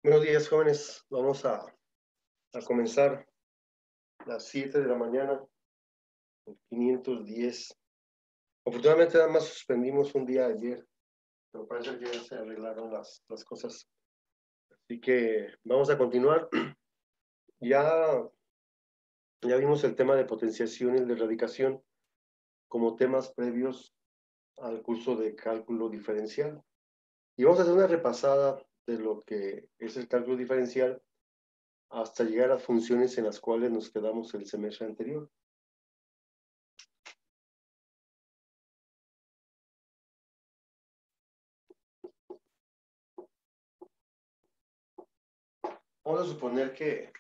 Buenos días, jóvenes. Vamos a comenzar a las 7 de la mañana, el 510. Afortunadamente, nada más suspendimos un día ayer, pero parece que ya se arreglaron las cosas. Así que vamos a continuar. Ya vimos el tema de potenciación y el de radicación como temas previos al curso de cálculo diferencial. Y vamos a hacer una repasada de lo que es el cálculo diferencial hasta llegar a las funciones en las cuales nos quedamos el semestre anterior. Vamos a suponer que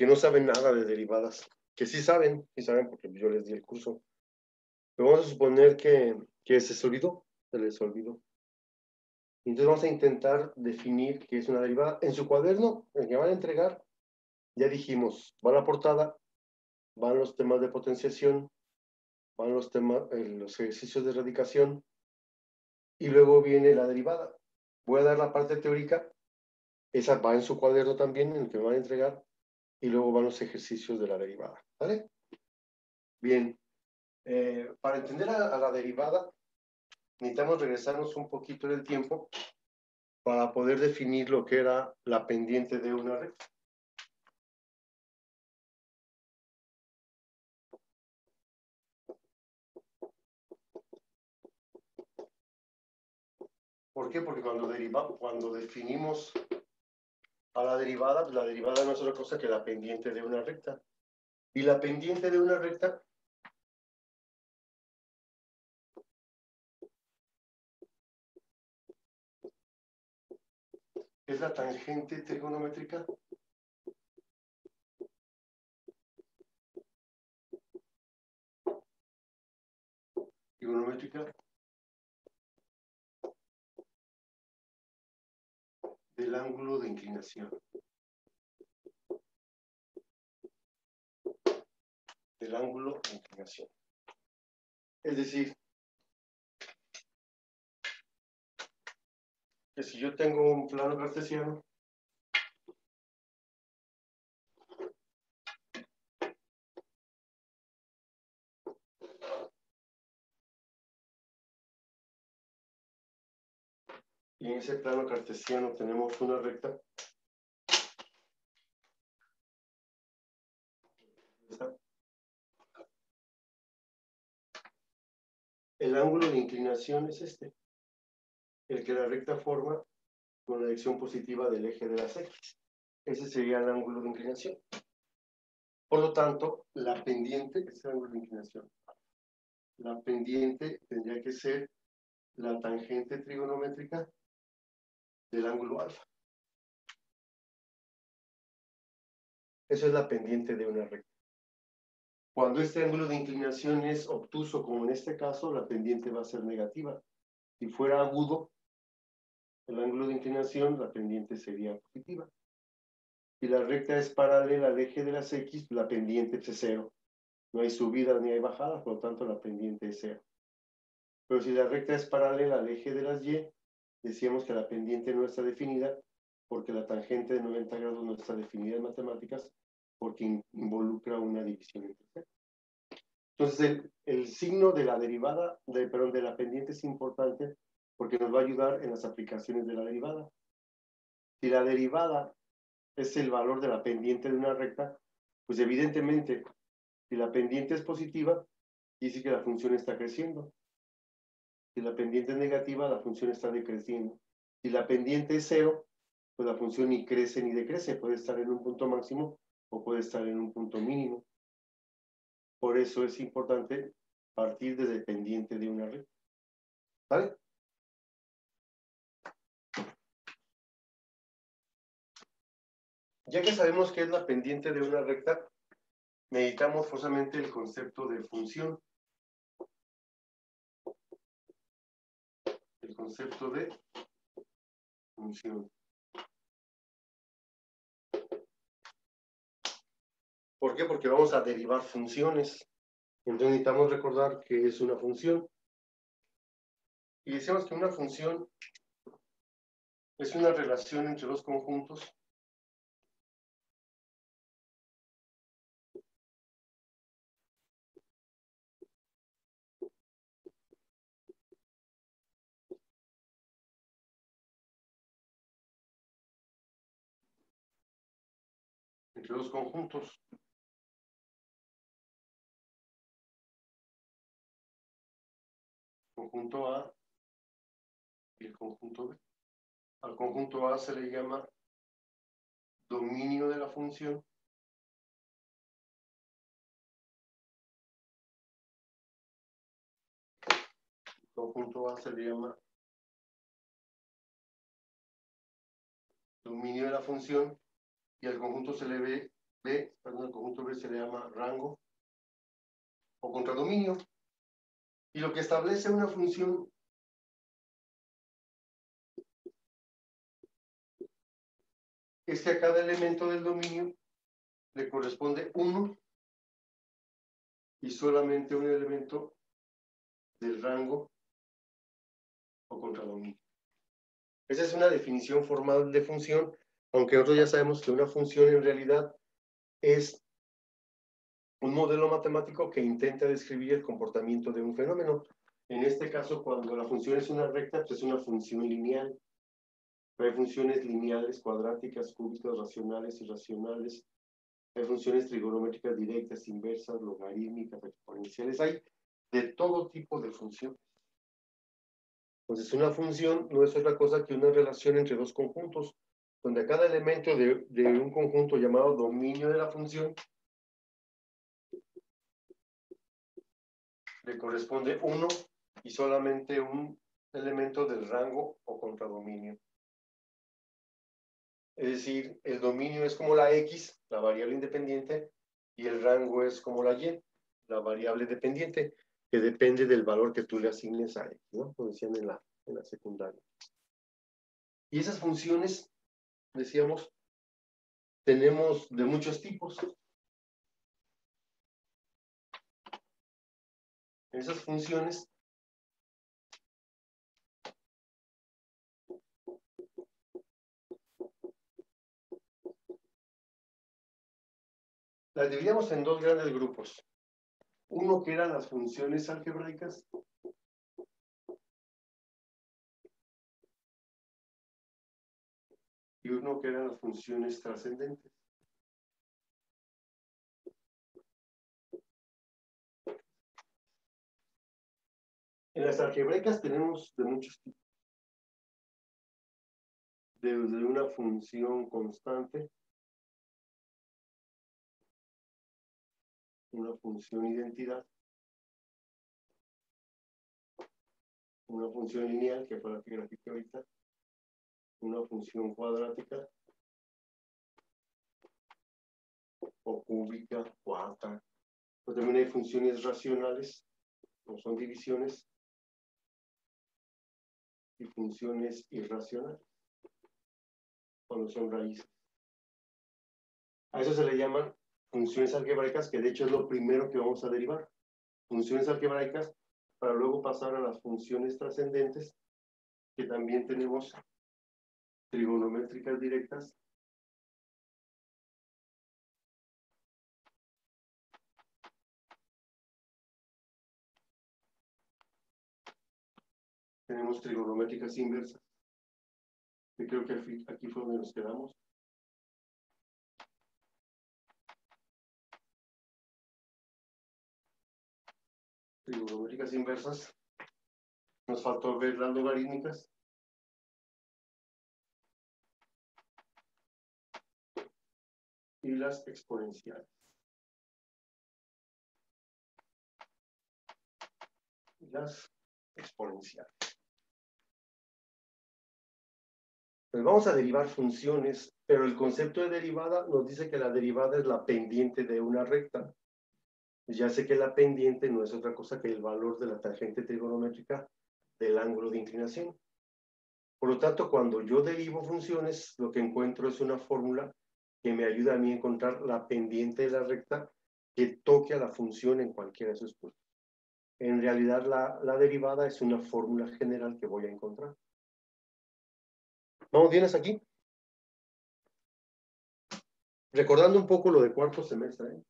no saben nada de derivadas, que sí saben porque yo les di el curso. Pero vamos a suponer que se les olvidó. Entonces vamos a intentar definir qué es una derivada. En su cuaderno, el que van a entregar, ya dijimos, va la portada, van los temas de potenciación, van los ejercicios de radicación, y luego viene la derivada. Voy a dar la parte teórica, esa va en su cuaderno también, en el que me van a entregar, y luego van los ejercicios de la derivada, ¿vale? Bien, para entender a la derivada, necesitamos regresarnos un poquito en el tiempo para poder definir lo que era la pendiente de una recta. ¿Por qué? Porque cuando definimos a la derivada, pues la derivada no es otra cosa que la pendiente de una recta. Y la pendiente de una recta es la tangente trigonométrica del ángulo de inclinación. Del ángulo de inclinación. Es decir, que si yo tengo un plano cartesiano, y en ese plano cartesiano tenemos una recta, el ángulo de inclinación es este, el que la recta forma con la dirección positiva del eje de las X. Ese sería el ángulo de inclinación. Por lo tanto, la pendiente es el ángulo de inclinación. La pendiente tendría que ser la tangente trigonométrica del ángulo alfa. Eso es la pendiente de una recta. Cuando este ángulo de inclinación es obtuso, como en este caso, la pendiente va a ser negativa. Si fuera agudo el ángulo de inclinación, la pendiente sería positiva. Si la recta es paralela al eje de las X, la pendiente es cero. No hay subida ni hay bajada, por lo tanto la pendiente es cero. Pero si la recta es paralela al eje de las Y, decíamos que la pendiente no está definida porque la tangente de 90 grados no está definida en matemáticas porque involucra una división entre C. Entonces el signo de la derivada, de la pendiente es importante porque nos va a ayudar en las aplicaciones de la derivada. Si la derivada es el valor de la pendiente de una recta, pues evidentemente, si la pendiente es positiva, dice que la función está creciendo. Si la pendiente es negativa, la función está decreciendo. Si la pendiente es cero, pues la función ni crece ni decrece. Puede estar en un punto máximo o puede estar en un punto mínimo. Por eso es importante partir desde pendiente de una recta. ¿Vale? Ya que sabemos qué es la pendiente de una recta, necesitamos forzosamente el concepto de función. El concepto de función. ¿Por qué? Porque vamos a derivar funciones. Entonces necesitamos recordar qué es una función. Y decimos que una función Es una relación entre dos conjuntos conjunto A y el conjunto B. Al conjunto A se le llama dominio de la función. El conjunto A se le llama dominio de la función y al conjunto el conjunto B se le llama rango o contradominio. Y lo que establece una función es que a cada elemento del dominio le corresponde uno y solamente un elemento del rango o contradominio. Esa es una definición formal de función, aunque nosotros ya sabemos que una función en realidad es un modelo matemático que intenta describir el comportamiento de un fenómeno. En este caso, cuando la función es una recta, pues es una función lineal. Hay funciones lineales, cuadráticas, cúbicas, racionales, irracionales. Hay funciones trigonométricas directas, inversas, logarítmicas, exponenciales. Hay de todo tipo de funciones. Entonces, una función no es otra cosa que una relación entre dos conjuntos, donde a cada elemento de un conjunto llamado dominio de la función le corresponde uno y solamente un elemento del rango o contradominio. Es decir, el dominio es como la X, la variable independiente, y el rango es como la Y, la variable dependiente, que depende del valor que tú le asignes a X, ¿no? Como decían en la secundaria. Y esas funciones, decíamos, tenemos de muchos tipos. Esas funciones las dividíamos en dos grandes grupos. Uno que eran las funciones algebraicas y uno que eran las funciones trascendentes. En las algebraicas tenemos de muchos tipos. Desde una función constante, una función identidad, una función lineal, que fue la que grafiqué ahorita, una función cuadrática, o cúbica, cuarta. Pero también hay funciones racionales, no son divisiones, y funciones irracionales, cuando son raíces. A eso se le llaman funciones algebraicas, que de hecho es lo primero que vamos a derivar. Funciones algebraicas, para luego pasar a las funciones trascendentes, que también tenemos trigonométricas directas, tenemos trigonométricas inversas, que creo que aquí fue donde nos quedamos. Trigonométricas inversas. Nos faltó ver las logarítmicas. Y las exponenciales. Las exponenciales. Pues vamos a derivar funciones, pero el concepto de derivada nos dice que la derivada es la pendiente de una recta. Ya sé que la pendiente no es otra cosa que el valor de la tangente trigonométrica del ángulo de inclinación. Por lo tanto, cuando yo derivo funciones, lo que encuentro es una fórmula que me ayuda a mí a encontrar la pendiente de la recta que toque a la función en cualquiera de sus puntos. En realidad, la derivada es una fórmula general que voy a encontrar. ¿Vamos bien hasta aquí? Recordando un poco lo de cuarto semestre, ¿eh?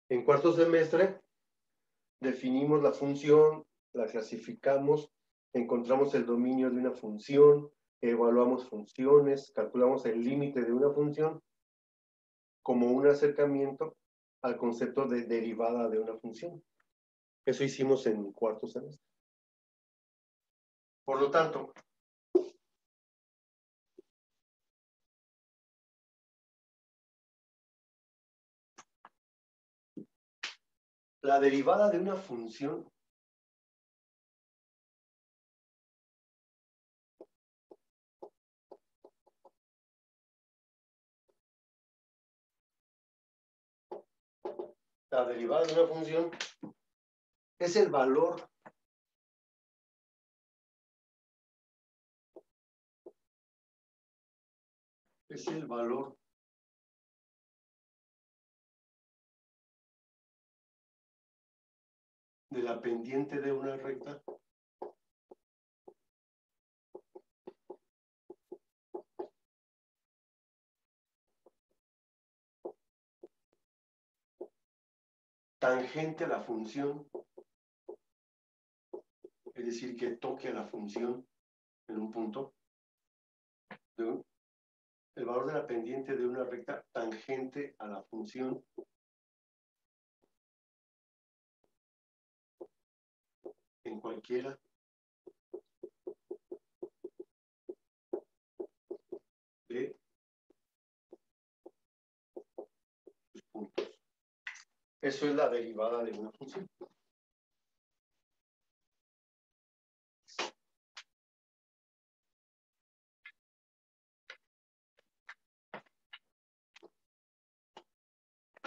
En cuarto semestre definimos la función, la clasificamos, encontramos el dominio de una función, evaluamos funciones, calculamos el límite de una función como un acercamiento al concepto de derivada de una función. Eso hicimos en cuarto semestre. Por lo tanto, la derivada de una función es el valor de la pendiente de una recta tangente a la función, es decir, que toque a la función en un punto, el valor de la pendiente de una recta tangente a la función en cualquiera de sus puntos. Eso es la derivada de una función.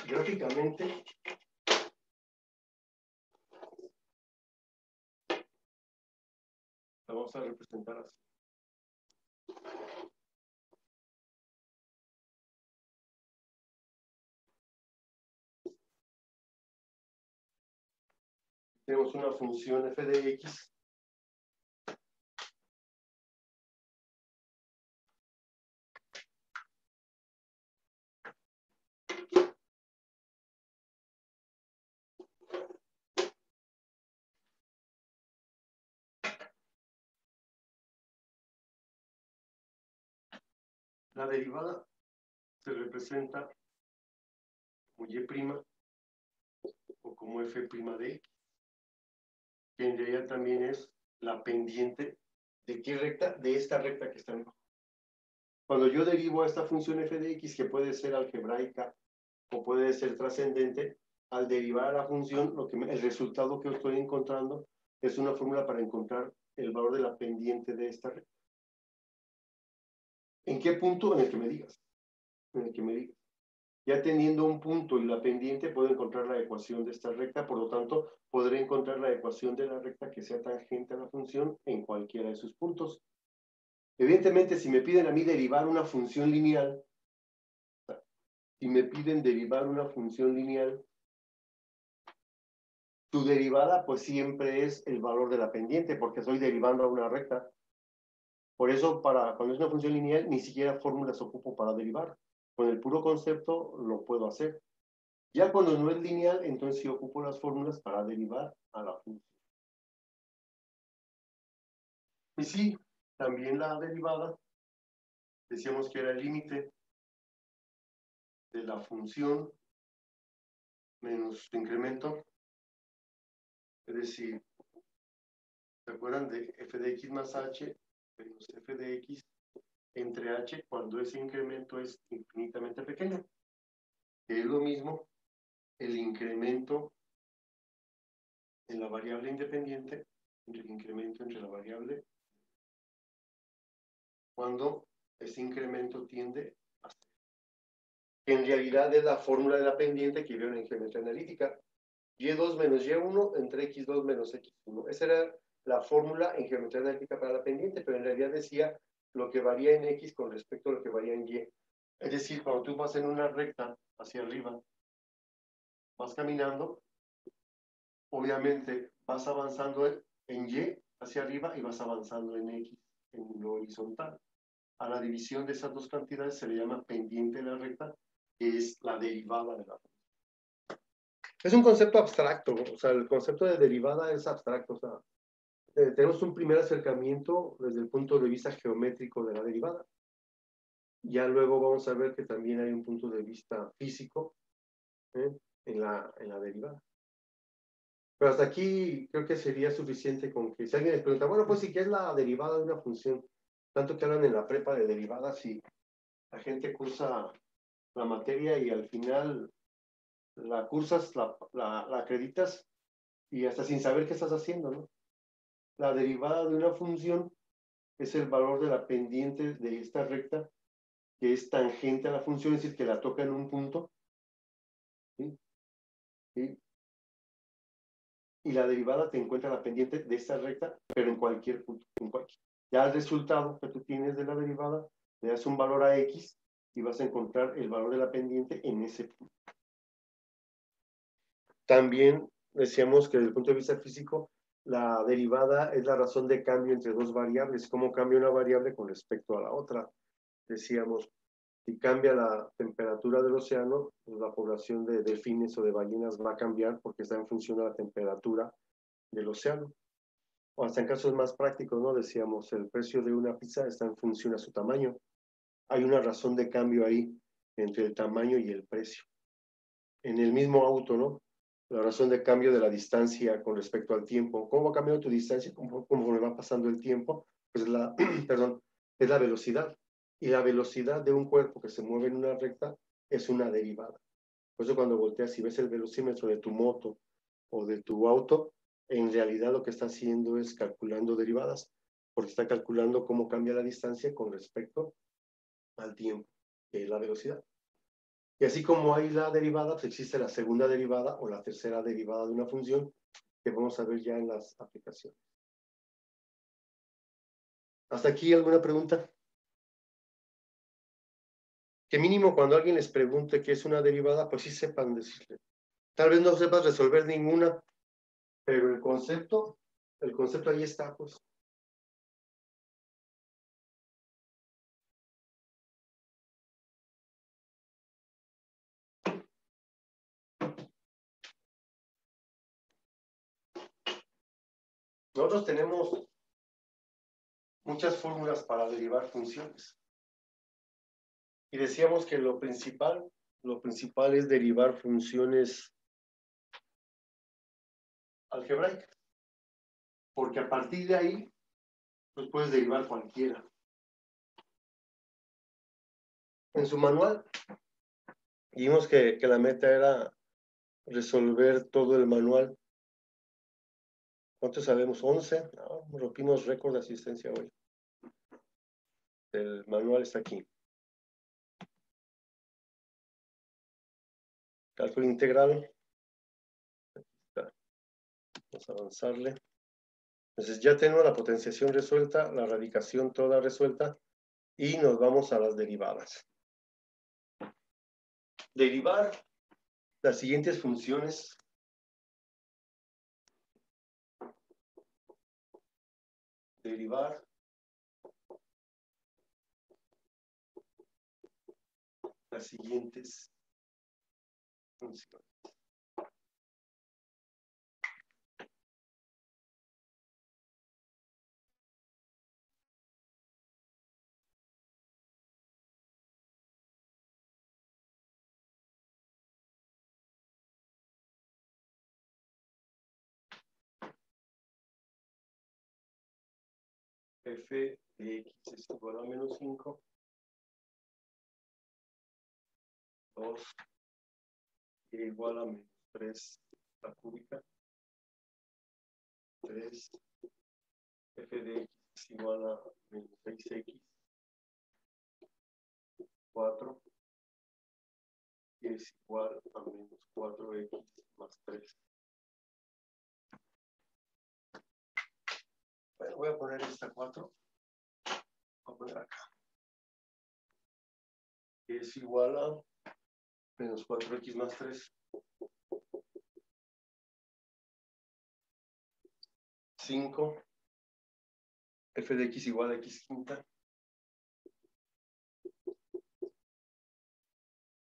Gráficamente, la vamos a representar así. Tenemos una función f de x La derivada se representa como y' o como f' de x, que en realidad también es la pendiente de qué recta, de esta recta que está en bajo. Cuando yo derivo a esta función f de x, que puede ser algebraica o puede ser trascendente, al derivar a la función, el resultado que estoy encontrando es una fórmula para encontrar el valor de la pendiente de esta recta. ¿En qué punto? En el que me digas. En el que me digas. Ya teniendo un punto y la pendiente, puedo encontrar la ecuación de esta recta, por lo tanto, podré encontrar la ecuación de la recta que sea tangente a la función en cualquiera de sus puntos. Evidentemente, si me piden a mí derivar una función lineal, si me piden derivar una función lineal, tu derivada pues siempre es el valor de la pendiente, porque estoy derivando a una recta. Por eso, cuando es una función lineal, ni siquiera fórmulas ocupo para derivar. Con el puro concepto lo puedo hacer. Ya cuando no es lineal, entonces sí ocupo las fórmulas para derivar a la función. Y sí, también la derivada, decíamos que era el límite de la función menos su incremento. Es decir, ¿se acuerdan de f de x más h menos f de x entre h cuando ese incremento es infinitamente pequeño? Que es lo mismo el incremento en la variable independiente, el incremento entre la variable, cuando ese incremento tiende a cero. Que en realidad es la fórmula de la pendiente que vieron en geometría analítica. Y2 menos y1 entre x2 menos x1. Esa era la fórmula en geometría analítica para la pendiente, pero en realidad decía lo que varía en x con respecto a lo que varía en y. Es decir, cuando tú vas en una recta hacia arriba, vas caminando, obviamente vas avanzando en Y hacia arriba y vas avanzando en X, en lo horizontal. A la división de esas dos cantidades se le llama pendiente de la recta, que es la derivada de la recta. Es un concepto abstracto, o sea, el concepto de derivada es abstracto, o sea, tenemos un primer acercamiento desde el punto de vista geométrico de la derivada. Ya luego vamos a ver que también hay un punto de vista físico en la derivada. Pero hasta aquí creo que sería suficiente con que si alguien les pregunta, bueno, pues sí, ¿qué es la derivada de una función? Tanto que hablan en la prepa de derivadas y la gente cursa la materia y al final la cursas, la acreditas y hasta sin saber qué estás haciendo, ¿no? La derivada de una función es el valor de la pendiente de esta recta que es tangente a la función, es decir, que la toca en un punto, ¿sí? ¿Sí? Y la derivada te encuentra la pendiente de esta recta, pero en cualquier punto, en cualquier. Ya el resultado que tú tienes de la derivada, le das un valor a X y vas a encontrar el valor de la pendiente en ese punto. También decíamos que desde el punto de vista físico, la derivada es la razón de cambio entre dos variables, cómo cambia una variable con respecto a la otra. Decíamos, si cambia la temperatura del océano, pues la población de delfines o de ballenas va a cambiar porque está en función de la temperatura del océano. O hasta en casos más prácticos, ¿no? Decíamos, el precio de una pizza está en función a su tamaño. Hay una razón de cambio ahí entre el tamaño y el precio. En el mismo auto, ¿no? La razón de cambio de la distancia con respecto al tiempo. ¿Cómo va cambiando tu distancia conforme va pasando el tiempo? Pues perdón, es la velocidad. Y la velocidad de un cuerpo que se mueve en una recta es una derivada. Por eso cuando volteas y ves el velocímetro de tu moto o de tu auto, en realidad lo que está haciendo es calculando derivadas, porque está calculando cómo cambia la distancia con respecto al tiempo, que es la velocidad. Y así como hay la derivada, pues existe la segunda derivada o la tercera derivada de una función que vamos a ver ya en las aplicaciones. ¿Hasta aquí alguna pregunta? Que mínimo cuando alguien les pregunte qué es una derivada, pues sí sepan decirle. Tal vez no sepas resolver ninguna, pero el concepto ahí está, pues. Nosotros tenemos muchas fórmulas para derivar funciones. Y decíamos que lo principal es derivar funciones algebraicas. Porque a partir de ahí, pues puedes derivar cualquiera. En su manual, vimos que la meta era resolver todo el manual. ¿Cuántos sabemos? 11. No, rompimos récord de asistencia hoy. El manual está aquí. Cálculo integral. Vamos a avanzarle. Entonces ya tenemos la potenciación resuelta, la radicación toda resuelta y nos vamos a las derivadas. Derivar las siguientes funciones. Derivar las siguientes funciones. F de X es igual a menos 5. 2 igual a menos 3 la cúbica. 3 F de X es igual a menos 6X. 4 es igual a menos 4X más 3. Bueno, voy a poner esta 4. Voy a poner acá. Es igual a menos 4X más 3. 5, f de x igual a x quinta,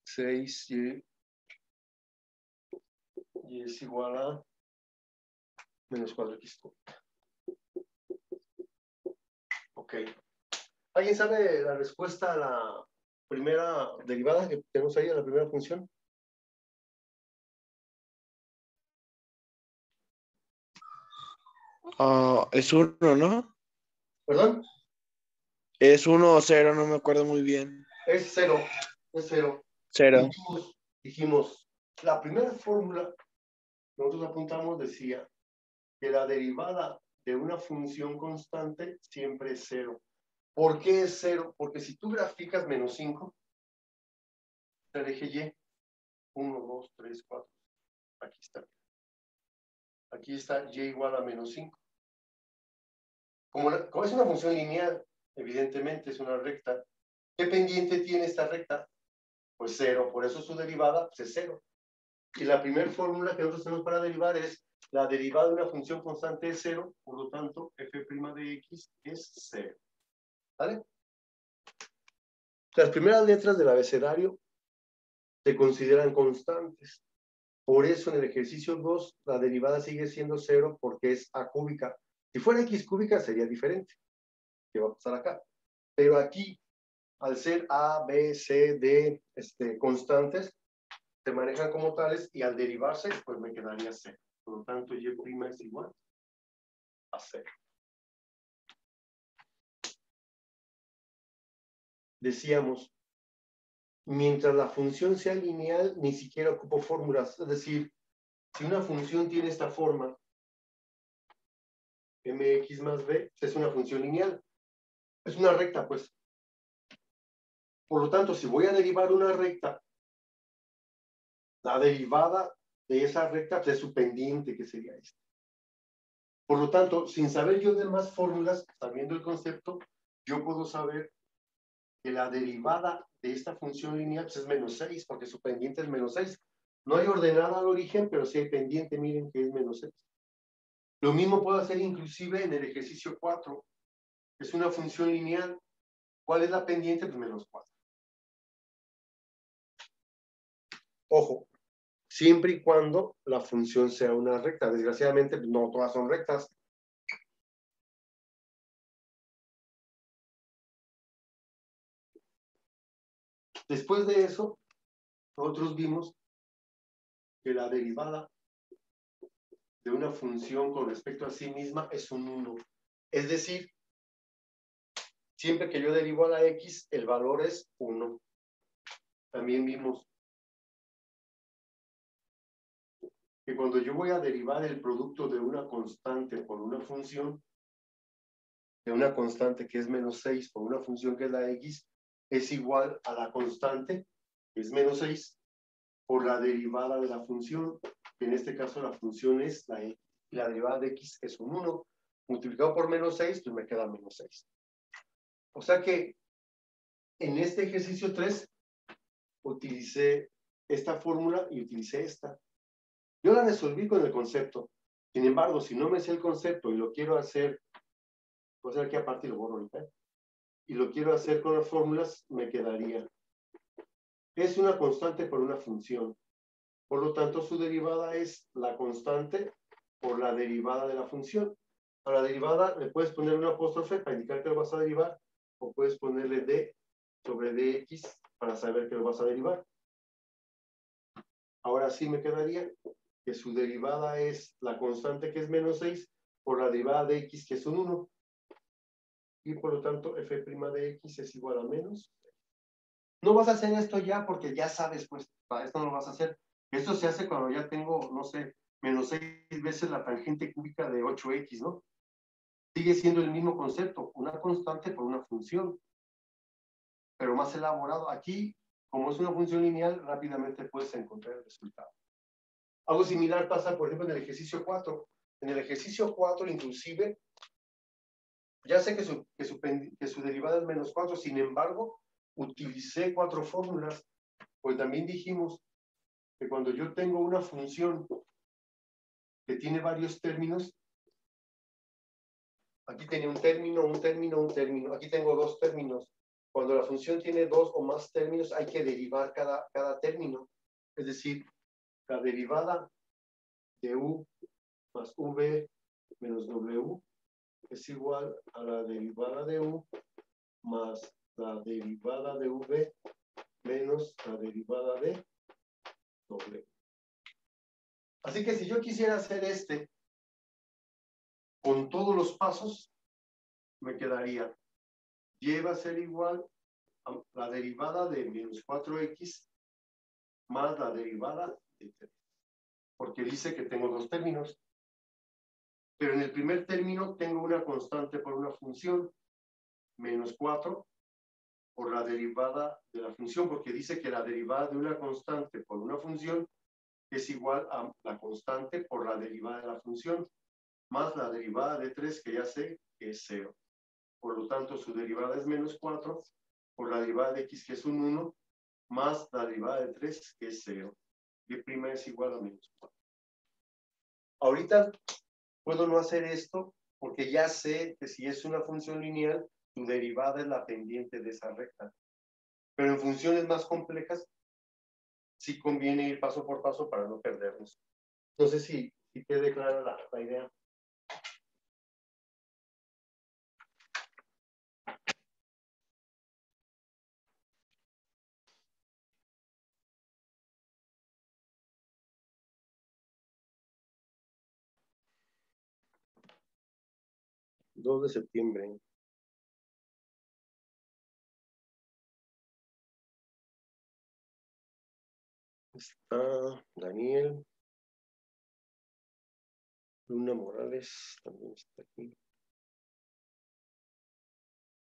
6 y es igual a menos 4x cuarta. Ok. ¿Alguien sabe la respuesta a la primera derivada que tenemos ahí, a la primera función? Es 1, ¿no? ¿Perdón? Es 1 o 0, no me acuerdo muy bien. Es 0. Es 0. 0. Dijimos, la primera fórmula que nosotros apuntamos decía que la derivada de una función constante siempre es 0. ¿Por qué es 0? Porque si tú graficas menos 5, te dejé y, 1, 2, 3, 4, aquí está. Aquí está y igual a menos 5. Como es una función lineal, evidentemente es una recta. ¿Qué pendiente tiene esta recta? Pues 0, por eso su derivada pues, es 0. Y la primera fórmula que nosotros tenemos para derivar es la derivada de una función constante es 0, por lo tanto, f' de x es 0. ¿Vale? Las primeras letras del abecedario se consideran constantes. Por eso en el ejercicio 2 la derivada sigue siendo 0 porque es a cúbica. Si fuera x cúbica sería diferente. ¿Qué va a pasar acá? Pero aquí, al ser a, b, c, d constantes, se manejan como tales y al derivarse, pues me quedaría 0. Por lo tanto, y' es igual a 0. Decíamos, mientras la función sea lineal, ni siquiera ocupo fórmulas. Es decir, si una función tiene esta forma, mx más b, es una función lineal. Es una recta, pues. Por lo tanto, si voy a derivar una recta, la derivada de esa recta pues, es su pendiente, que sería esta. Por lo tanto, sin saber yo de más fórmulas, sabiendo el concepto, yo puedo saber que la derivada de esta función lineal pues, es menos 6, porque su pendiente es menos 6. No hay ordenada al origen, pero sí hay pendiente, miren que es menos 6. Lo mismo puedo hacer inclusive en el ejercicio 4. Es una función lineal. ¿Cuál es la pendiente? Pues menos 4. Ojo, siempre y cuando la función sea una recta. Desgraciadamente, pues, no todas son rectas. Después de eso, nosotros vimos que la derivada de una función con respecto a sí misma es un 1. Es decir, siempre que yo derivo a la x, el valor es 1. También vimos que cuando yo voy a derivar el producto de una constante por una función, de una constante que es menos 6 por una función que es la x, es igual a la constante, que es menos 6, por la derivada de la función, que en este caso la función es la x, y la derivada de x es un 1, multiplicado por menos 6, pues me queda menos 6. O sea que en este ejercicio 3 utilicé esta fórmula y utilicé esta. Yo la resolví con el concepto. Sin embargo, si no me sé el concepto y lo quiero hacer, voy a hacer aquí aparte y lo borro ahorita, y lo quiero hacer con las fórmulas, me quedaría. Es una constante por una función. Por lo tanto, su derivada es la constante por la derivada de la función. A la derivada le puedes poner un apóstrofe para indicar que lo vas a derivar, o puedes ponerle d sobre dx para saber que lo vas a derivar. Ahora sí me quedaría que su derivada es la constante que es menos 6 por la derivada de x que es un 1. Y por lo tanto, f' de x es igual a menos. No vas a hacer esto ya porque ya sabes, pues, para esto no lo vas a hacer. Esto se hace cuando ya tengo, no sé, menos 6 veces la tangente cúbica de 8x, ¿no? Sigue siendo el mismo concepto, una constante por una función, pero más elaborado. Aquí, como es una función lineal, rápidamente puedes encontrar el resultado. Algo similar pasa, por ejemplo, en el ejercicio 4. En el ejercicio 4, inclusive, ya sé que su derivada es menos 4, sin embargo, utilicé 4 fórmulas, pues también dijimos que cuando yo tengo una función que tiene varios términos, Aquí tenía un término, un término, un término. Aquí tengo dos términos. Cuando la función tiene dos o más términos, hay que derivar cada término. Es decir, la derivada de u más v menos w es igual a la derivada de u más la derivada de v menos la derivada de w. Así que si yo quisiera hacer con todos los pasos, me quedaría y va a ser igual a la derivada de menos 4x más la derivada de 3. Porque dice que tengo dos términos. Pero en el primer término tengo una constante por una función, menos 4, por la derivada de la función, porque dice que la derivada de una constante por una función es igual a la constante por la derivada de la función, más la derivada de 3, que ya sé que es 0. Por lo tanto, su derivada es menos 4, por la derivada de x, que es un 1, más la derivada de 3, que es 0. Y prima es igual a menos 4. Ahorita puedo no hacer esto porque ya sé que si es una función lineal, su derivada es la pendiente de esa recta. Pero en funciones más complejas, sí conviene ir paso por paso para no perdernos. No sé si quede clara la idea. Dos de septiembre. Está Daniel. Luna Morales también está aquí.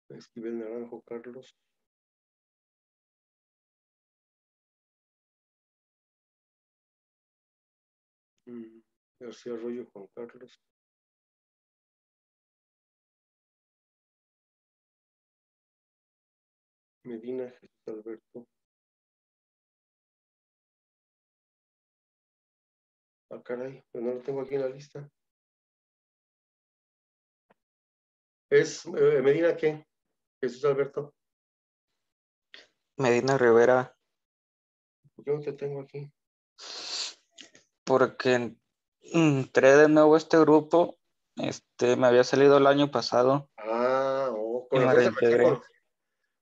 Esquivel Naranjo Carlos. García Arroyo Juan Carlos. Medina Jesús Alberto. Ah, caray, pero no lo tengo aquí en la lista. ¿Es Medina qué? Jesús Alberto. Medina Rivera, ¿Por qué no te tengo aquí? porque entré de nuevo a este grupo, me había salido el año pasado Ah, y con me razón se me hacían reintegré.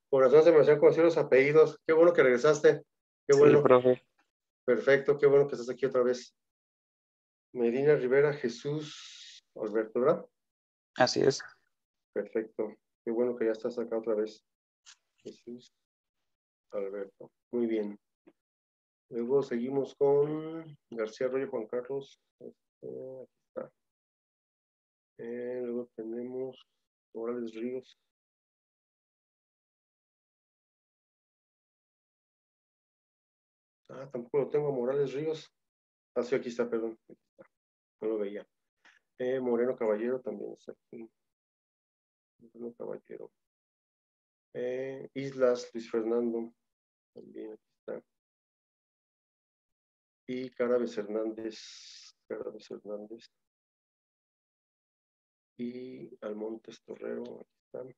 por razón se me hacían conocidos los apellidos. Qué bueno que regresaste. Qué Sí, bueno. profe. Perfecto, qué bueno que estás aquí otra vez. Medina Rivera Jesús Alberto, ¿verdad? Así es. Perfecto. Qué bueno que ya estás acá otra vez. Jesús Alberto. Muy bien. Luego seguimos con García Arroyo Juan Carlos. Aquí está. Luego tenemos Morales Ríos. Tampoco lo tengo, Morales Ríos. Sí, aquí está, perdón. Aquí está. No lo veía. Moreno Caballero también está aquí. Moreno Caballero. Islas Luis Fernando. También aquí está. Y Carabes Hernández. Carabes Hernández. Y Almontes Torrero. Aquí están.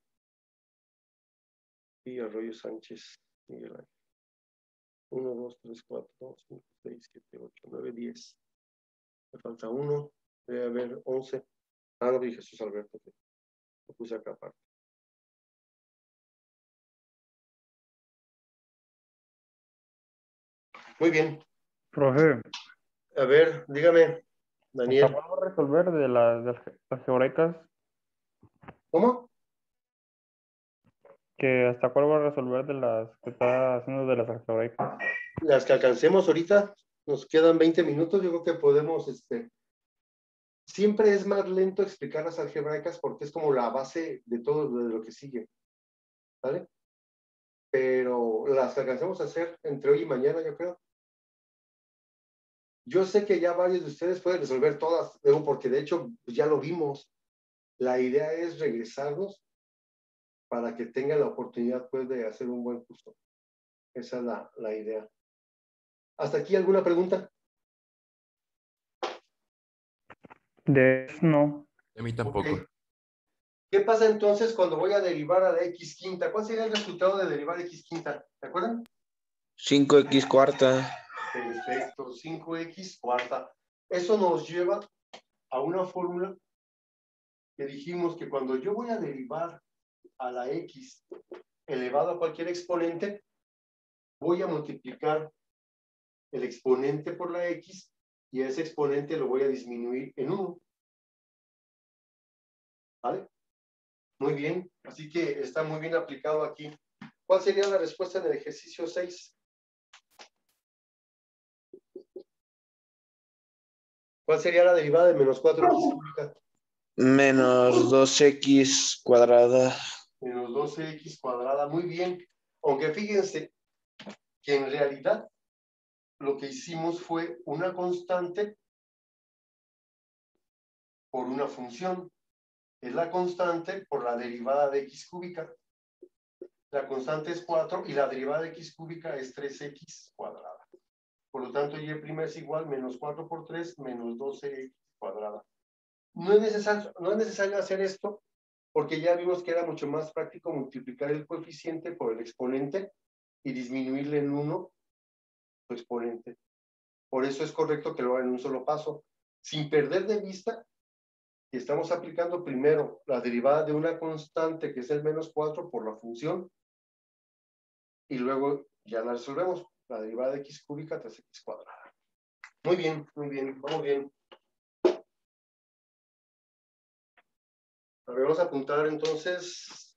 Y Arroyo Sánchez. Miguel Ángel. 1, 2, 3, 4, 5, 6, 7, 8, 9, 10. Me falta uno. Debe haber 11. No vi Jesús Alberto. Lo puse acá aparte. Muy bien. Profe, A ver, dígame, ¿hasta Daniel. cuándo va a resolver de las algebraicas? ¿Cómo? ¿Que hasta cuándo va a resolver de las que está haciendo de las algebraicas? Las que alcancemos ahorita, nos quedan 20 minutos. Yo creo que podemos, siempre es más lento explicar las algebraicas porque es como la base de todo lo que sigue. ¿Vale? Pero las que alcancemos a hacer entre hoy y mañana, yo creo. Yo sé que ya varios de ustedes pueden resolver todas, luego porque de hecho pues ya lo vimos. La idea es regresarnos para que tengan la oportunidad pues de hacer un buen curso. Esa es la idea. ¿Hasta aquí alguna pregunta? De eso no. A mí tampoco. Ok. ¿Qué pasa entonces cuando voy a derivar a la x quinta? ¿Cuál sería el resultado de derivar x quinta? ¿Se acuerdan? 5x cuarta. Perfecto, 5x cuarta. Eso nos lleva a una fórmula que dijimos que cuando yo voy a derivar a la x elevado a cualquier exponente, voy a multiplicar el exponente por la x y ese exponente lo voy a disminuir en 1. ¿Vale? Muy bien, así que está muy bien aplicado aquí. ¿Cuál sería la respuesta en el ejercicio 6? ¿Cuál sería la derivada de menos 4x cúbica? Menos 2x cuadrada. Menos 12x cuadrada, muy bien. Aunque fíjense que en realidad lo que hicimos fue una constante por una función. Es la constante por la derivada de x cúbica. La constante es 4 y la derivada de x cúbica es 3x cuadrada. Por lo tanto, y' es igual menos 4 por 3 menos 12x cuadrada. No es necesario hacer esto porque ya vimos que era mucho más práctico multiplicar el coeficiente por el exponente y disminuirle en 1 su exponente. Por eso es correcto que lo hagan en un solo paso, sin perder de vista que estamos aplicando primero la derivada de una constante que es el menos 4 por la función y luego ya la resolvemos, la derivada de x cúbica tras x cuadrada. Muy bien, vamos bien. A ver, vamos a apuntar entonces.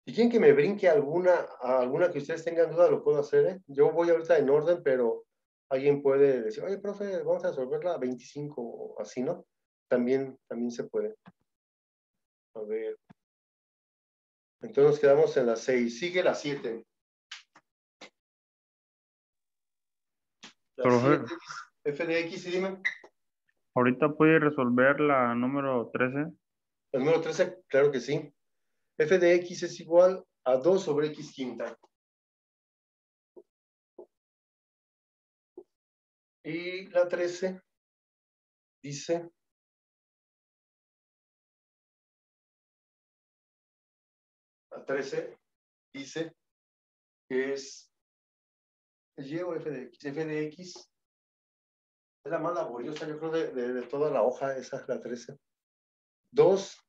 Si quieren que me brinque alguna que ustedes tengan duda, lo puedo hacer, ¿eh? Yo voy ahorita en orden, pero alguien puede decir, oye, profe, vamos a resolverla a 25 o así, ¿no? También se puede. A ver. Entonces nos quedamos en la 6. Sigue la 7. La Profe, 7, f de x, y dime. ahorita puede resolver la número 13. El número 13, claro que sí. F de x es igual a 2 sobre x quinta. Y la 13 dice, la 13 dice que es y o f de x. F de x es la más laboriosa, yo creo, de toda la hoja, esa es la 13. 2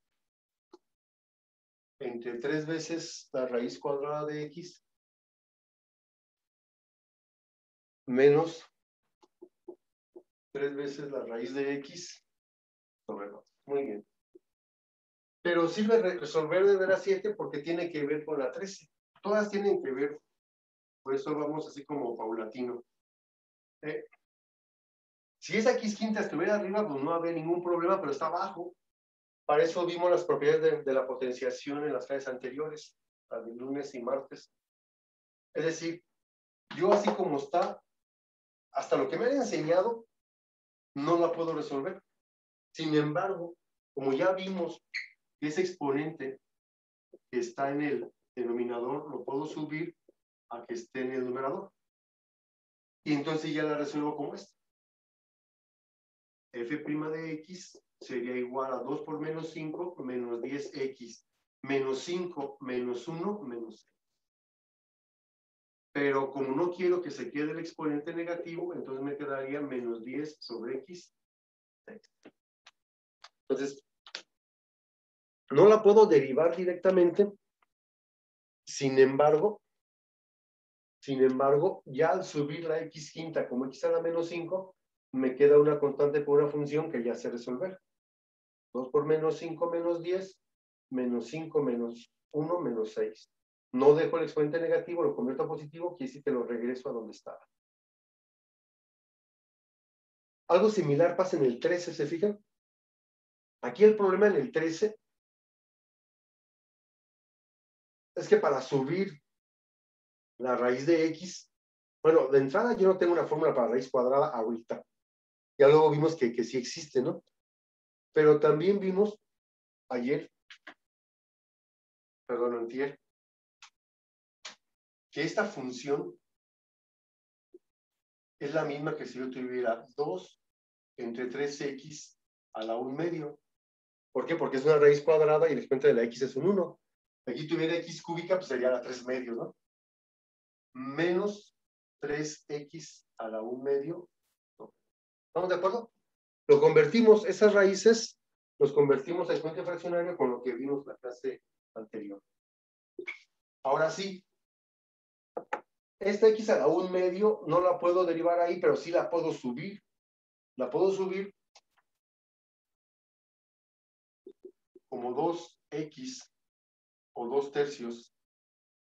entre 3 veces la raíz cuadrada de x menos 3 veces la raíz de x sobre 2. Muy bien. Pero sirve resolver de la 7 porque tiene que ver con la 13. Todas tienen que ver. Por eso vamos así como paulatino. Si esa x quinta estuviera arriba, pues no habría ningún problema, pero está abajo. Para eso vimos las propiedades de la potenciación en las clases anteriores, las de lunes y martes. Es decir, yo así como está, hasta lo que me han enseñado, no la puedo resolver. Sin embargo, como ya vimos que ese exponente que está en el denominador, lo puedo subir a que esté en el numerador. Y entonces ya la resuelvo como esta. F' de x sería igual a 2 por menos 5 menos 10x menos 5 menos 1 menos 6. Pero como no quiero que se quede el exponente negativo, entonces me quedaría menos 10 sobre x. 6. Entonces, no la puedo derivar directamente. Sin embargo, ya al subir la x quinta como x a la menos 5, me queda una constante por una función que ya sé resolver. 2 por menos 5 menos 10, menos 5 menos 1 menos 6. No dejo el exponente negativo, lo convierto a positivo, quiere decir que lo regreso a donde estaba. Algo similar pasa en el 13, ¿se fijan? Aquí el problema en el 13 es que para subir la raíz de x, bueno, de entrada yo no tengo una fórmula para raíz cuadrada ahorita. Ya luego vimos que sí existe, ¿no? Pero también vimos ayer, perdón, antier, que esta función es la misma que si yo tuviera 2 entre 3x a la 1 medio. ¿Por qué? Porque es una raíz cuadrada y el exponente de la x es un 1. Aquí tuviera x cúbica, pues sería la 3 medios, ¿no? Menos 3x a la 1 medio. ¿Estamos de acuerdo? Lo convertimos, esas raíces, los convertimos a exponente fraccionario con lo que vimos la clase anterior. Ahora sí, esta x a la 1 medio no la puedo derivar ahí, pero sí la puedo subir. La puedo subir como 2x o 2 tercios.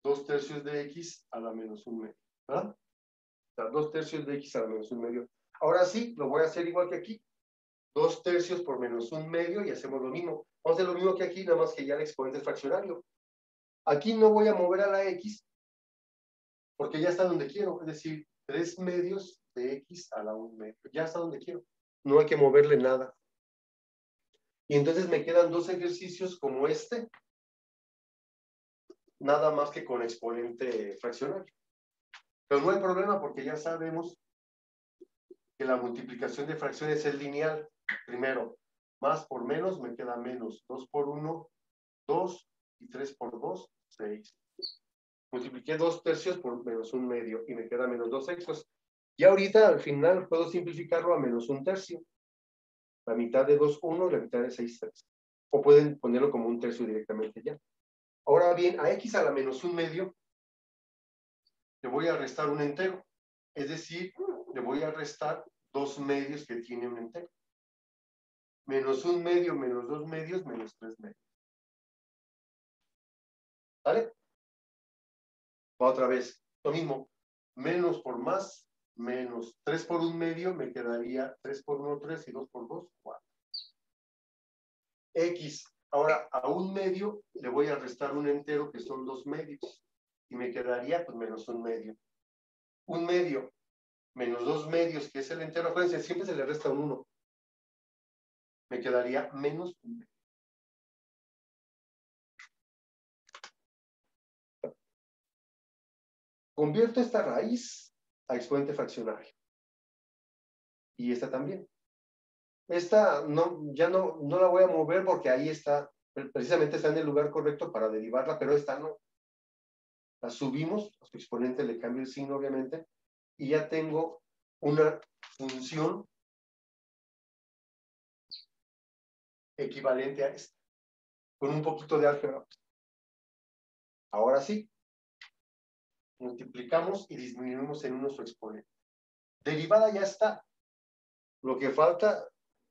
2 tercios de x a la menos 1 medio. ¿Verdad? O sea, 2 tercios de x a la menos 1 medio. Ahora sí, lo voy a hacer igual que aquí. 2 tercios por menos 1 medio y hacemos lo mismo. Vamos a hacer lo mismo que aquí, nada más que ya el exponente es fraccionario. Aquí no voy a mover a la x porque ya está donde quiero, es decir, 3 medios de x a la 1 medio. Ya está donde quiero. No hay que moverle nada. Y entonces me quedan dos ejercicios como este, nada más que con exponente fraccionario. Pero no hay problema porque ya sabemos que la multiplicación de fracciones es lineal. Primero, más por menos me queda menos. 2 por 1, 2, y 3 por 2, 6. Multipliqué 2 tercios por menos 1 medio y me queda menos 2 sextos. Y ahorita al final puedo simplificarlo a menos 1 tercio. La mitad de 2, 1 y la mitad de 6 tercios. O pueden ponerlo como 1 tercio directamente ya. Ahora bien, a x a la menos 1 medio le voy a restar un entero. Es decir, le voy a restar 2 medios que tiene un entero. Menos 1 medio, menos 2 medios, menos 3 medios. ¿Vale? Va otra vez. Lo mismo. Menos por más, menos 3 por 1 medio, me quedaría 3 por 1, 3 y 2 por 2, 4. X. Ahora, a 1 medio le voy a restar un entero que son 2 medios. Y me quedaría, pues, menos 1 medio. 1 medio menos 2 medios, que es el entero. Acuérdense, siempre se le resta un 1. Me quedaría menos 1 medio. Convierto esta raíz a exponente fraccionario. Y esta también. Esta no, ya no la voy a mover porque ahí está, precisamente está en el lugar correcto para derivarla, pero esta no. La subimos, a su exponente le cambio el signo, obviamente, y ya tengo una función equivalente a esta, con un poquito de álgebra. Ahora sí, multiplicamos y disminuimos en uno su exponente. Derivada ya está. Lo que falta,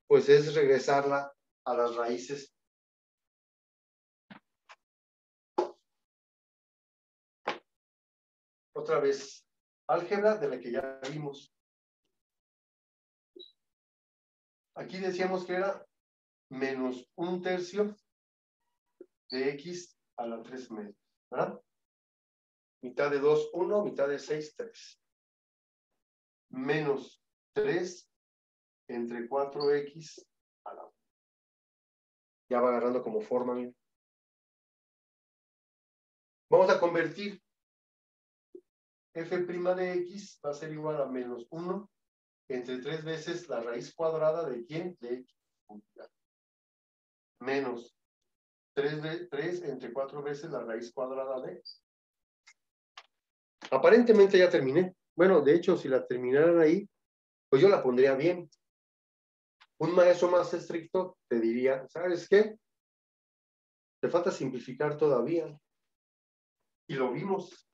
pues, es regresarla a las raíces. Otra vez, álgebra de la que ya vimos. Aquí decíamos que era menos 1 tercio de x a la 3 medios, ¿verdad? Mitad de 2, 1, mitad de 6, 3. Menos 3 entre 4x a la 1. Ya va agarrando como forma, miren. Vamos a convertir. F' de x va a ser igual a menos 1 entre 3 veces la raíz cuadrada de ¿quién? De x. Menos 3 entre 4 veces la raíz cuadrada de x. Aparentemente ya terminé. Bueno, de hecho, si la terminaran ahí, pues yo la pondría bien. Un maestro más estricto te diría, ¿sabes qué? Te falta simplificar todavía. Y lo vimos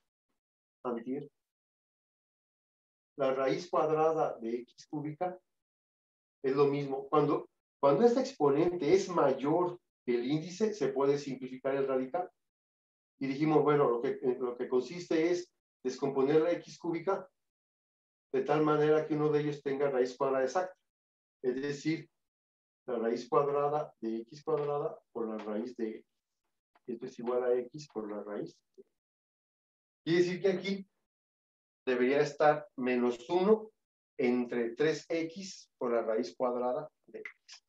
antier. La raíz cuadrada de x cúbica es lo mismo. Cuando este exponente es mayor que el índice, se puede simplificar el radical. Y dijimos, bueno, lo que consiste es descomponer la x cúbica de tal manera que uno de ellos tenga raíz cuadrada exacta. Es decir, la raíz cuadrada de x cuadrada por la raíz de x. Esto es igual a x por la raíz. Quiere decir que aquí debería estar menos 1 entre 3x por la raíz cuadrada de x,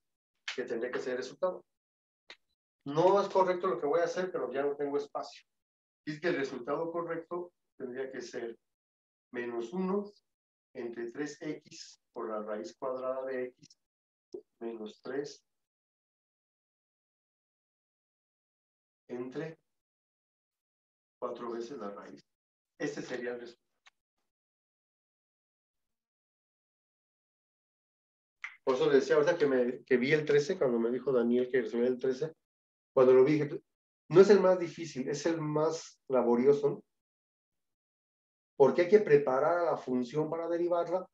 que tendría que ser el resultado. No es correcto lo que voy a hacer, pero ya no tengo espacio. Y es que el resultado correcto tendría que ser menos 1 entre 3x por la raíz cuadrada de x menos 3 entre 4 veces la raíz. Este sería el resultado. Por eso le decía ahorita que vi el 13, cuando me dijo Daniel que resolvía el 13, cuando lo vi dije, no es el más difícil, es el más laborioso, ¿no? Porque hay que preparar a la función para derivarla,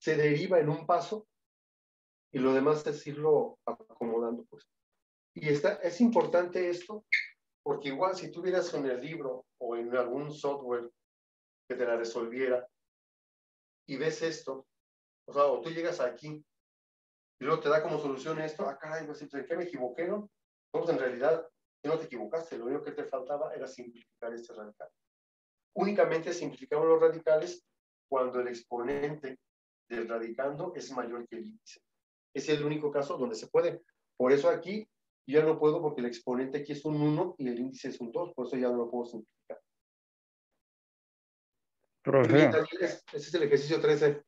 se deriva en un paso y lo demás es irlo acomodando, pues. Y es importante esto, porque igual si tuvieras en el libro o en algún software que te la resolviera y ves esto, o sea, o tú llegas aquí y luego te da como solución esto, caray, pues, ¿en qué me equivoqué, no? Pues en realidad, no te equivocaste, lo único que te faltaba era simplificar este radical. Únicamente simplificamos los radicales cuando el exponente del radicando es mayor que el índice. Es el único caso donde se puede. Por eso aquí ya no puedo, porque el exponente aquí es un 1 y el índice es un 2, por eso ya no lo puedo simplificar. Muy bien, Profe, Daniel, ese es el ejercicio 13.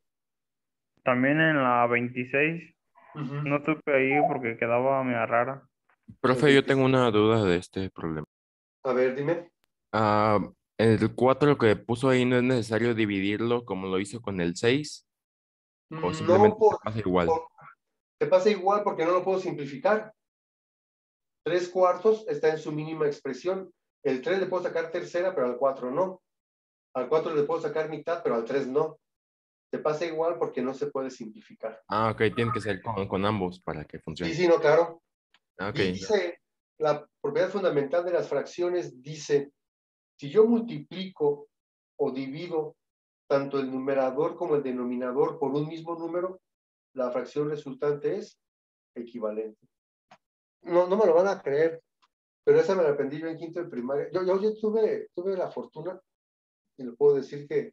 también en la 26 no supe ahí porque quedaba media rara. Profe, yo tengo una duda de este problema. A ver, dime. Ah, el 4 que puso ahí no es necesario dividirlo como lo hizo con el 6 o No, simplemente se pasa igual. te pasa igual porque no lo puedo simplificar. 3/4 está en su mínima expresión. El 3 le puedo sacar tercera, pero al 4 no. Al 4 le puedo sacar mitad, pero al 3 no. Te pasa igual porque no se puede simplificar. Ah, ok, tiene que ser con ambos para que Sí, funcione. sí, no, claro. Ah, ok, ya. Dice, la propiedad fundamental de las fracciones dice, si yo multiplico o divido tanto el numerador como el denominador por un mismo número, la fracción resultante es equivalente. No, no me lo van a creer, pero esa me la aprendí yo en quinto de primaria. Yo tuve la fortuna, y le puedo decir que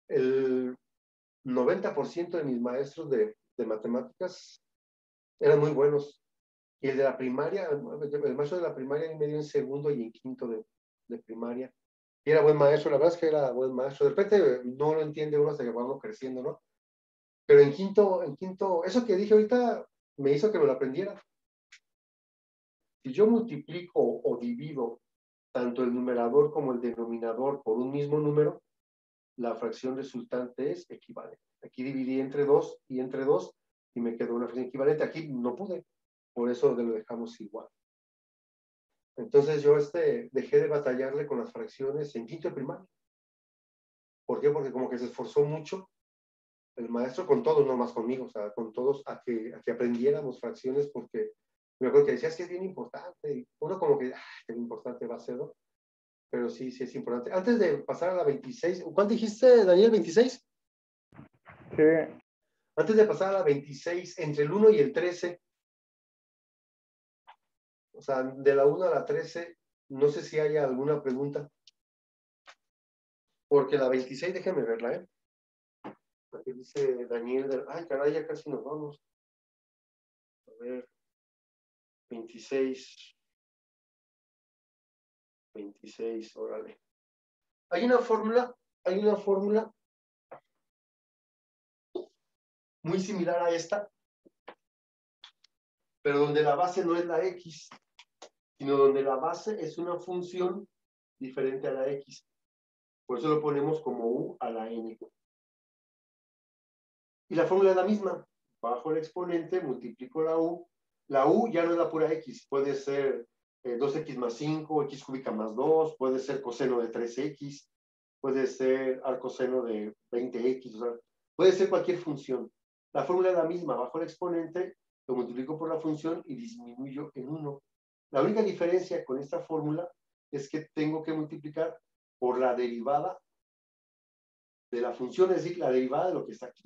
el 90% de mis maestros de matemáticas eran muy buenos. Y el de la primaria, el maestro de la primaria me dio en segundo y en quinto de primaria. Y era buen maestro, la verdad es que era buen maestro. De repente no lo entiende uno hasta que vamos creciendo, ¿no? Pero en quinto, eso que dije ahorita me hizo que me lo aprendiera. Si yo multiplico o divido tanto el numerador como el denominador por un mismo número, la fracción resultante es equivalente. Aquí dividí entre 2 y entre 2 y me quedó una fracción equivalente. Aquí no pude, por eso lo dejamos igual. Entonces yo dejé de batallarle con las fracciones en quinto de primaria. ¿Por qué? Porque como que se esforzó mucho el maestro con todos, no más conmigo, o sea, con todos a que aprendiéramos fracciones, porque me acuerdo que decías que es bien importante, y uno como que, qué importante va a ser, ¿no? Pero sí, sí es importante. Antes de pasar a la 26, ¿cuánto dijiste, Daniel, 26? Sí, Antes de pasar a la 26, entre el 1 y el 13, o sea, de la 1 a la 13, no sé si haya alguna pregunta, porque la 26, déjenme verla, ¿eh? Aquí dice Daniel, ay, caray, ya casi nos vamos. A ver, 26, órale. Hay una fórmula muy similar a esta, pero donde la base no es la X, sino donde la base es una función diferente a la X. Por eso lo ponemos como U a la N. Y la fórmula es la misma. Bajo el exponente, multiplico la U. La U ya no es la pura X, puede ser 2X más 5, X cúbica más 2, puede ser coseno de 3X, puede ser arcoseno de 20X, o sea, puede ser cualquier función. La fórmula es la misma, bajo el exponente, lo multiplico por la función y disminuyo en 1. La única diferencia con esta fórmula es que tengo que multiplicar por la derivada de la función, es decir, la derivada de lo que está aquí.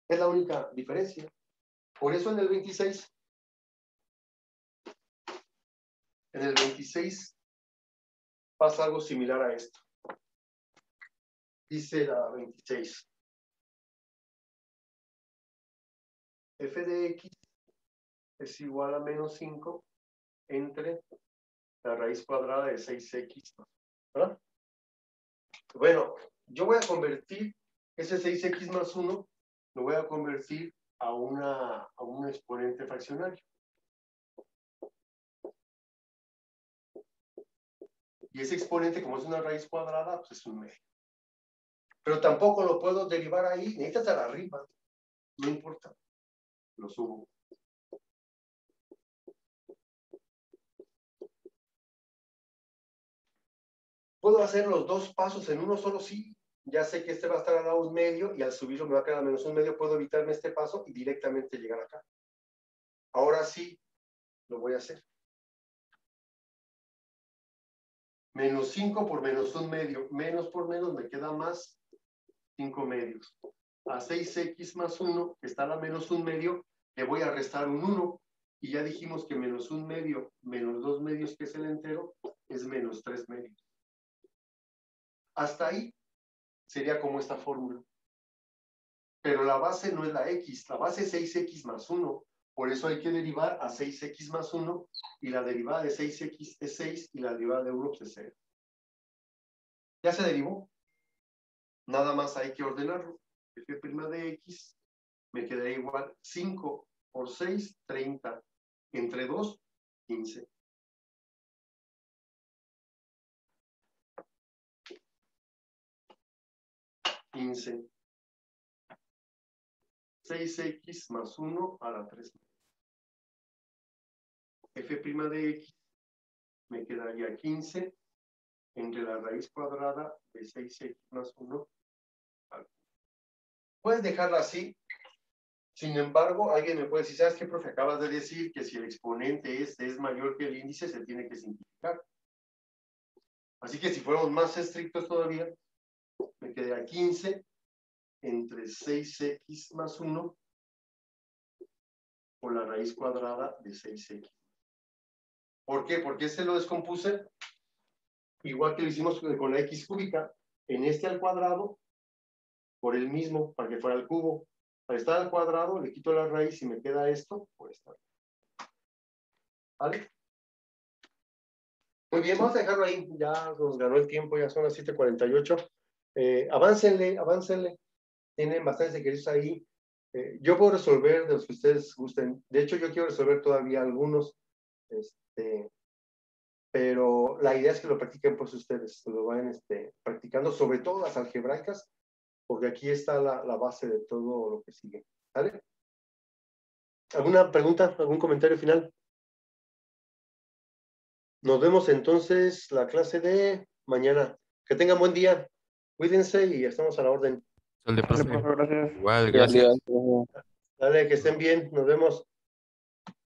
Es la única diferencia. Por eso en el 26 pasa algo similar a esto. Dice la 26. F de X es igual a menos 5 entre la raíz cuadrada de 6X, ¿verdad? Bueno, yo voy a convertir ese 6X más 1, lo voy a convertir a un exponente fraccionario. Y ese exponente, como es una raíz cuadrada, pues es un medio. Pero tampoco lo puedo derivar ahí, necesitas a la arriba. No importa. Lo subo. ¿Puedo hacer los dos pasos en uno solo? Sí. Ya sé que este va a estar al lado un medio y al subirlo me va a quedar a menos un medio. Puedo evitarme este paso y directamente llegar acá. Ahora sí, lo voy a hacer. Menos 5 por menos un medio. Menos por menos me queda más 5 medios. A 6x más 1, que está a la menos un medio, le voy a restar un 1. Y ya dijimos que menos un medio menos 2 medios, que es el entero, es menos 3 medios. Hasta ahí sería como esta fórmula. Pero la base no es la x, la base es 6x más 1. Por eso hay que derivar a 6x más 1, y la derivada de 6x es 6, y la derivada de 1 es 0. ¿Ya se derivó? Nada más hay que ordenarlo. F' de x me quedaría igual 5 por 6, 30. Entre 2, 15. ¿15? 6x más 1 a la 3. F' de x me quedaría 15 entre la raíz cuadrada de 6x más 1. Puedes dejarla así. Sin embargo, alguien me puede decir, ¿sabes qué, profe? Acabas de decir que si el exponente es mayor que el índice, se tiene que simplificar. Así que si fuéramos más estrictos todavía, me quedaría 15 entre 6x más 1 por la raíz cuadrada de 6x. ¿Por qué? Porque este lo descompuse igual que lo hicimos con la x cúbica, en este al cuadrado por el mismo, para que fuera al cubo. Al estar al cuadrado, le quito la raíz y me queda esto por esta. ¿Vale? Muy bien, vamos a dejarlo ahí. Ya nos ganó el tiempo, ya son las 7:48. Aváncenle. Tienen bastantes ejercicios ahí. Yo puedo resolver de los que ustedes gusten. De hecho, yo quiero resolver todavía algunos. Pero la idea es que lo practiquen pues ustedes, lo vayan practicando, sobre todo las algebraicas, porque aquí está la base de todo lo que sigue. ¿Vale? ¿Alguna pregunta? ¿Algún comentario final? Nos vemos entonces la clase de mañana. Que tengan buen día. Cuídense y estamos a la orden. Sale, Vale, profe. profe, gracias. Igual, Sí, al día. gracias. Dale, que estén bien. Nos vemos.